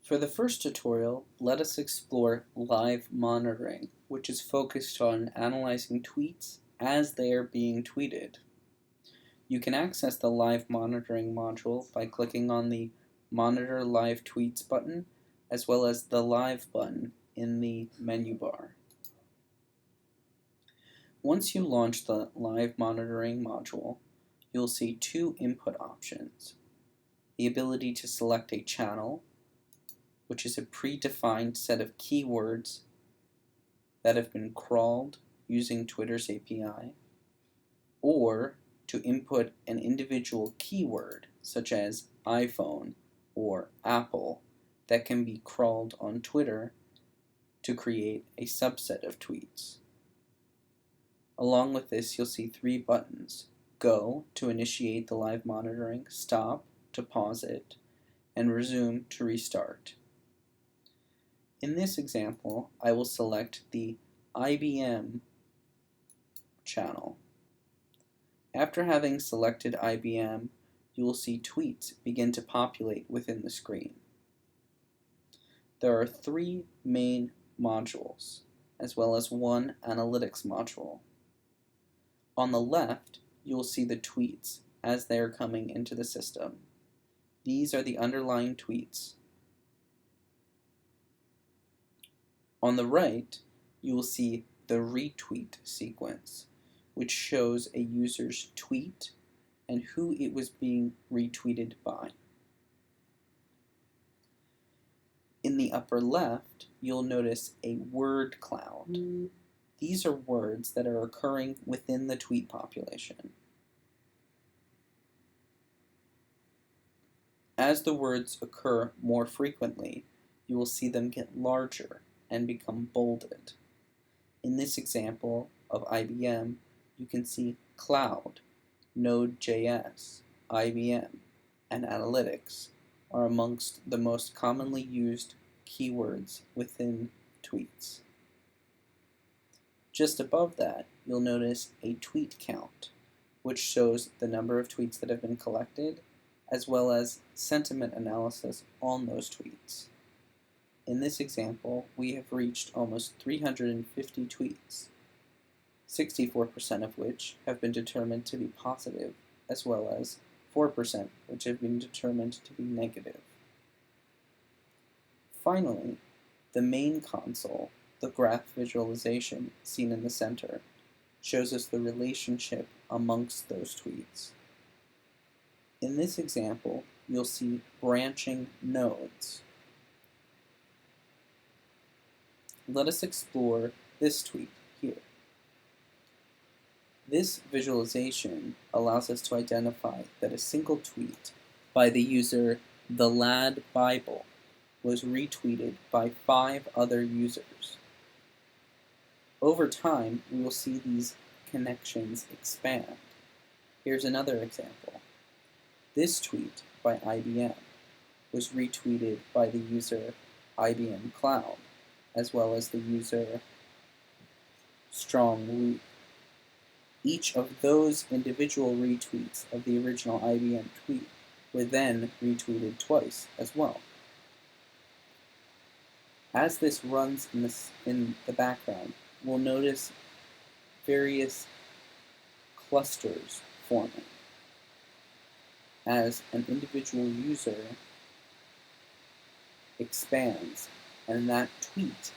For the first tutorial, let us explore live monitoring, which is focused on analyzing tweets as they are being tweeted. You can access the live monitoring module by clicking on the Monitor Live Tweets button, as well as the Live button in the menu bar. Once you launch the live monitoring module, you'll see two input options: the ability to select a channel, which is a predefined set of keywords that have been crawled using Twitter's API, or to input an individual keyword such as iPhone or Apple that can be crawled on Twitter to create a subset of tweets. Along with this, you'll see three buttons: Go to initiate the live monitoring, Stop to pause it, and Resume to restart. In this example, I will select the IBM channel. After having selected IBM, you will see tweets begin to populate within the screen. There are three main modules, as well as one analytics module. On the left, you will see the tweets as they are coming into the system. These are the underlying tweets. On the right, you will see the retweet sequence, which shows a user's tweet and who it was being retweeted by. In the upper left, you'll notice a word cloud. These are words that are occurring within the tweet population. As the words occur more frequently, you will see them get larger and become bolded. In this example of IBM, you can see cloud, Node.js, IBM, and analytics are amongst the most commonly used keywords within tweets. Just above that, you'll notice a tweet count, which shows the number of tweets that have been collected, as well as sentiment analysis on those tweets. In this example, we have reached almost 350 tweets, 64% of which have been determined to be positive, as well as 4% which have been determined to be negative. Finally, the main console, the graph visualization seen in the center, shows us the relationship amongst those tweets. In this example, you'll see branching nodes. Let us explore this tweet here. This visualization allows us to identify that a single tweet by the user The Lad Bible was retweeted by 5 other users. Over time, we will see these connections expand. Here's another example. This tweet by IBM was retweeted by the user IBM Cloud, as well as the user Strong Loop. Each of those individual retweets of the original IBM tweet were then retweeted twice as well. As this runs in the background, we'll notice various clusters forming as an individual user expands and that tweet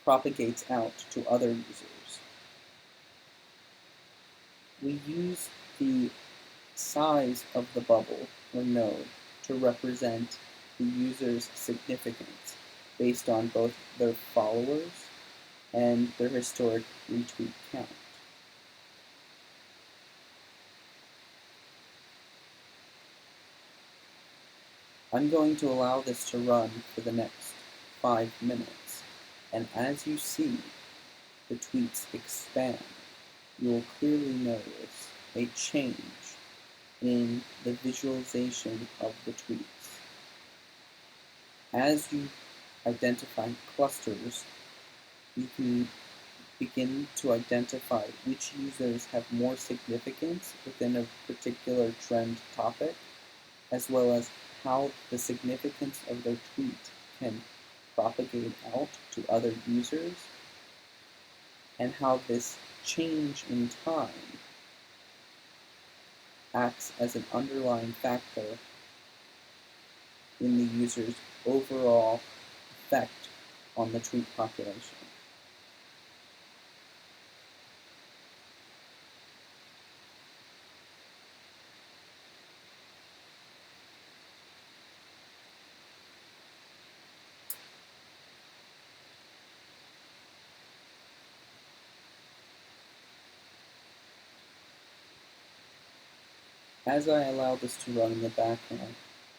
propagates out to other users. We use the size of the bubble or node to represent the user's significance based on both their followers and their historic retweet count. I'm going to allow this to run for the next 5 minutes, and as you see the tweets expand, you will clearly notice a change in the visualization of the tweets. As you identify clusters, you can begin to identify which users have more significance within a particular trend topic, as well as how the significance of their tweet can propagate out to other users, and how this change in time acts as an underlying factor in the user's overall effect on the tweet population. As I allow this to run in the background,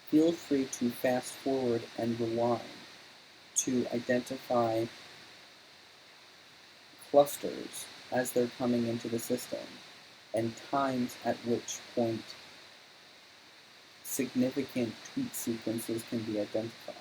feel free to fast forward and rewind to identify clusters as they're coming into the system and times at which point significant tweet sequences can be identified.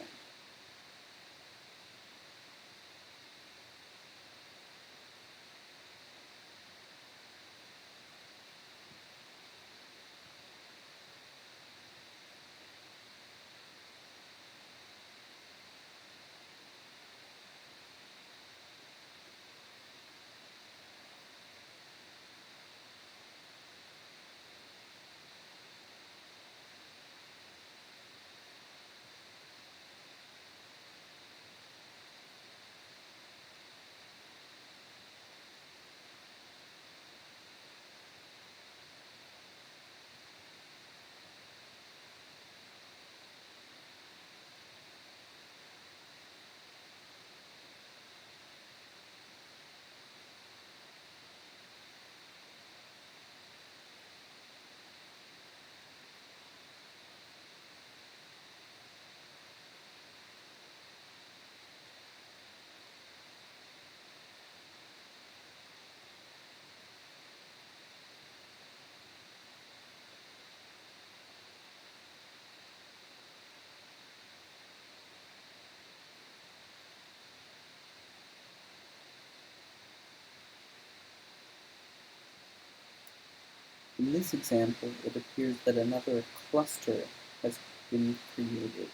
In this example, it appears that another cluster has been created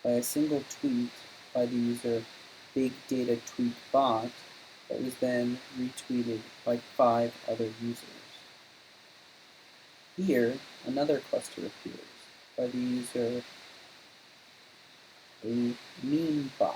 by a single tweet by the user Big Data Tweet Bot that was then retweeted by 5 other users. Here, another cluster appears by the user a meme bot.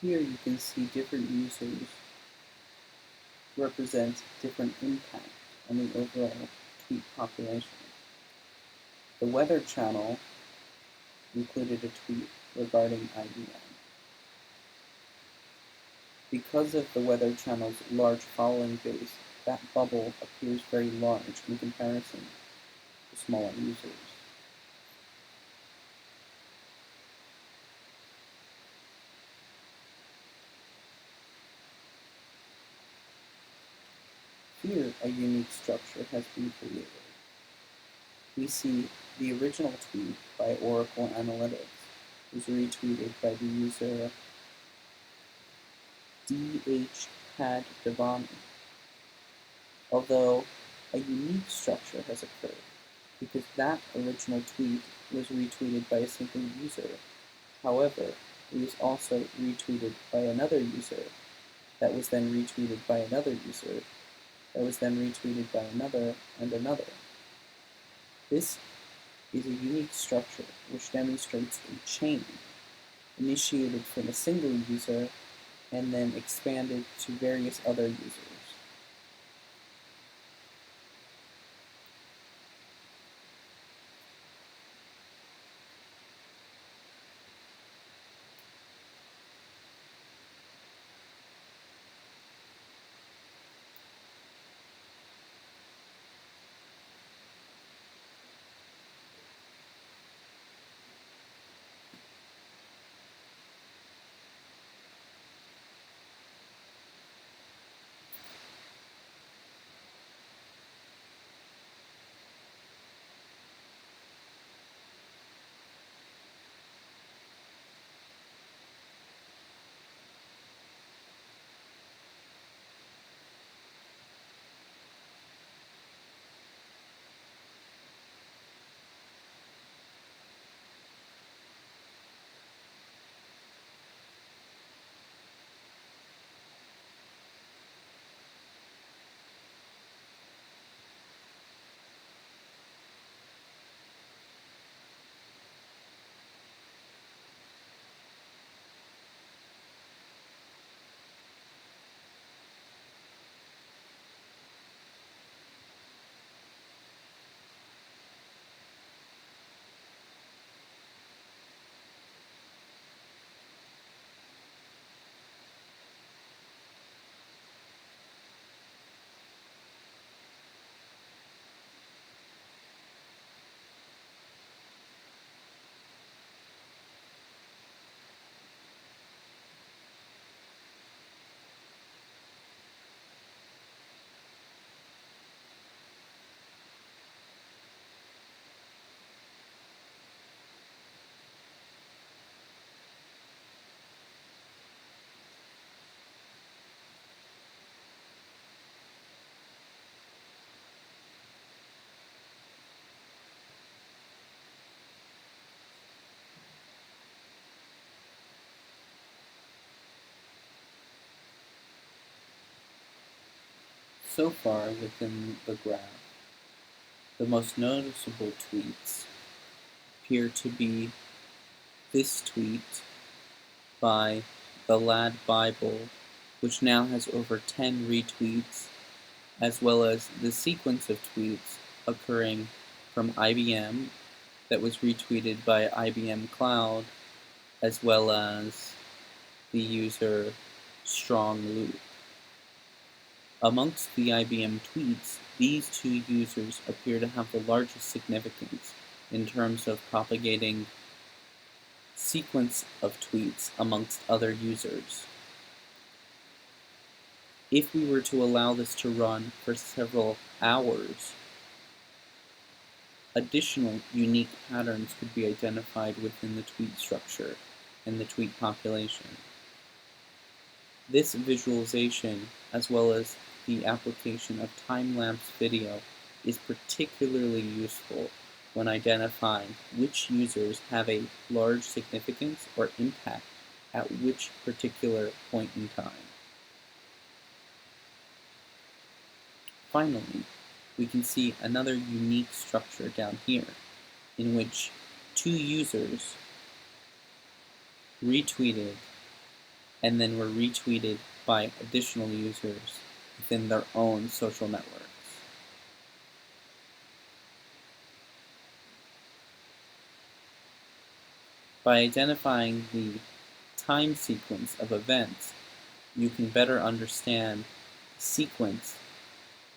Here you can see different users represent different impact on the overall tweet population. The Weather Channel included a tweet regarding IBM. Because of the Weather Channel's large following base, that bubble appears very large in comparison to smaller users. Here, a unique structure has been created. We see the original tweet by Oracle Analytics was retweeted by the user DHPadDevani. Although a unique structure has occurred, because that original tweet was retweeted by a single user. However, it was also retweeted by another user, that was then retweeted by another user, that was then retweeted by another and another. This is a unique structure which demonstrates a chain initiated from a single user and then expanded to various other users. So far within the graph, the most noticeable tweets appear to be this tweet by the Lad Bible, which now has over 10 retweets, as well as the sequence of tweets occurring from IBM that was retweeted by IBM Cloud, as well as the user Strong Loop. Amongst the IBM tweets, these two users appear to have the largest significance in terms of propagating sequence of tweets amongst other users. If we were to allow this to run for several hours, additional unique patterns could be identified within the tweet structure and the tweet population. This visualization, as well as the application of time-lapse video, is particularly useful when identifying which users have a large significance or impact at which particular point in time. Finally, we can see another unique structure down here, in which two users retweeted and then were retweeted by additional users within their own social networks. By identifying the time sequence of events, you can better understand the sequence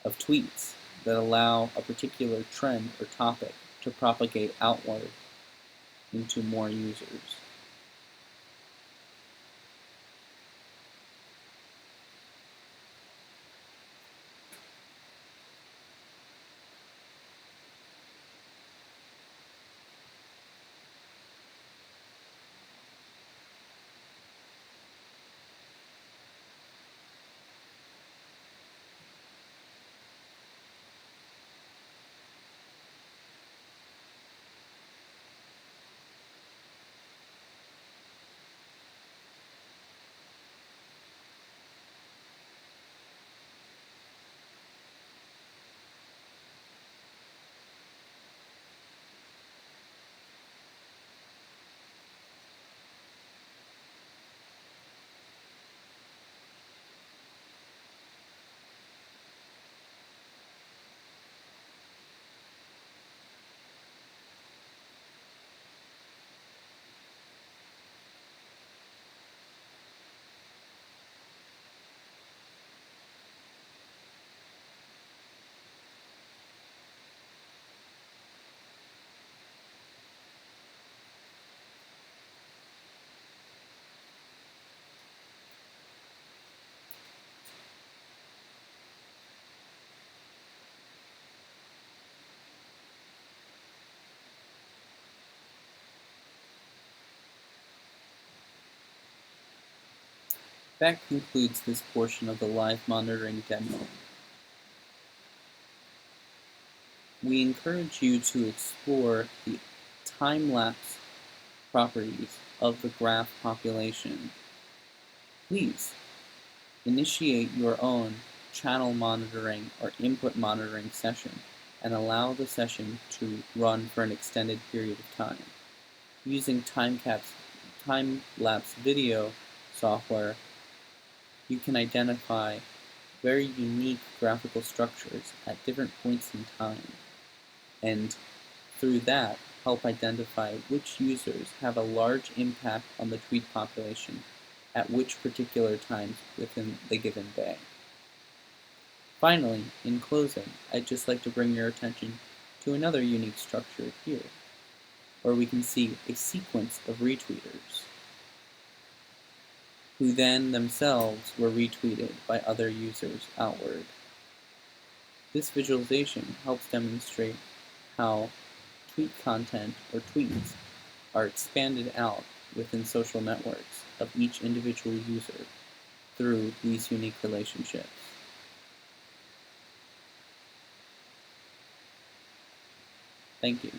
of tweets that allow a particular trend or topic to propagate outward into more users. That concludes this portion of the live monitoring demo. We encourage you to explore the time-lapse properties of the graph population. Please initiate your own channel monitoring or input monitoring session and allow the session to run for an extended period of time. Using time-lapse video software, you can identify very unique graphical structures at different points in time, and through that, help identify which users have a large impact on the tweet population at which particular times within the given day. Finally, in closing, I'd just like to bring your attention to another unique structure here, where we can see a sequence of retweeters, who then themselves were retweeted by other users outward. This visualization helps demonstrate how tweet content or tweets are expanded out within social networks of each individual user through these unique relationships. Thank you.